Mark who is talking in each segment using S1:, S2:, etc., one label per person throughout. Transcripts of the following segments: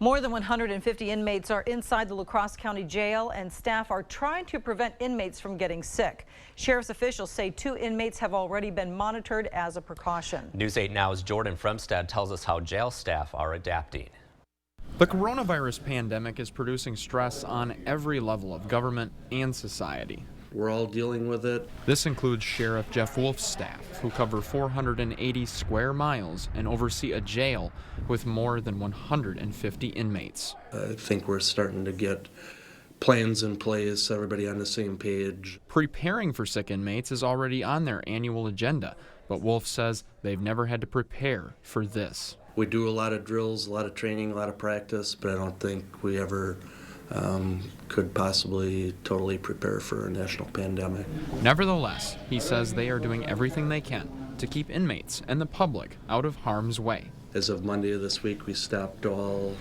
S1: More than 150 inmates are inside the La-Crosse County Jail, and staff are trying to prevent inmates from getting sick. Sheriff's officials say 2 inmates have already been monitored as a precaution.
S2: News 8 Now's Jordan Fremstad tells us how jail staff are adapting.
S3: The coronavirus pandemic is producing stress on every level of government and society.
S4: We're all dealing with it.
S3: This includes Sheriff Jeff Wolf's staff, who cover 480 square miles and oversee a jail with more than 150 inmates.
S4: I think we're starting to get plans in place, everybody on the same page.
S3: Preparing for sick inmates is already on their annual agenda, but Wolf says they've never had to prepare for this.
S4: We do a lot of drills, a lot of training, a lot of practice, but I don't think we ever could possibly totally prepare for a national pandemic.
S3: Nevertheless, he says they are doing everything they can to keep inmates and the public out of harm's way.
S4: As of Monday of this week, we stopped all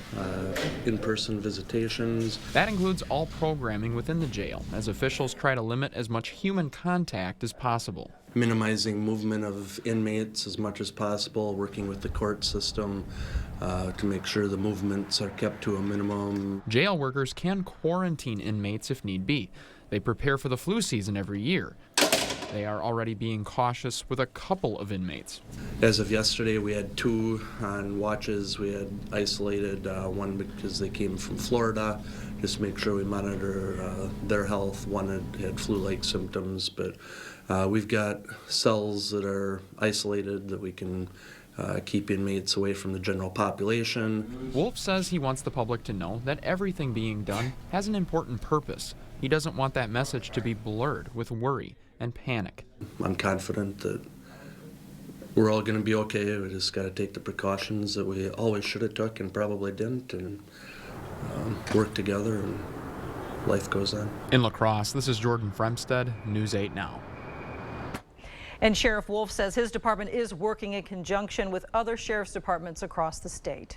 S4: in-person visitations.
S3: That includes all programming within the jail, as officials try to limit as much human contact as possible.
S4: Minimizing movement of inmates as much as possible, working with the court system to make sure the movements are kept to a minimum.
S3: Jail workers can quarantine inmates if need be. They prepare for the flu season every year. They are already being cautious with a couple of inmates.
S4: As of yesterday, we had 2 on watches. We had isolated one because they came from Florida, just make sure we monitor their health. One had flu-like symptoms, but we've got cells that are isolated that we can keep inmates away from the general population.
S3: Wolf says he wants the public to know that everything being done has an important purpose. He doesn't want that message to be blurred with worry and panic.
S4: I'm confident that we're all going to be okay. We just got to take the precautions that we always should have took and probably didn't, and work together, and life goes on.
S3: In La-Crosse, this is Jordan Fremstad, News 8 Now.
S1: And Sheriff Wolf says his department is working in conjunction with other sheriff's departments across the state.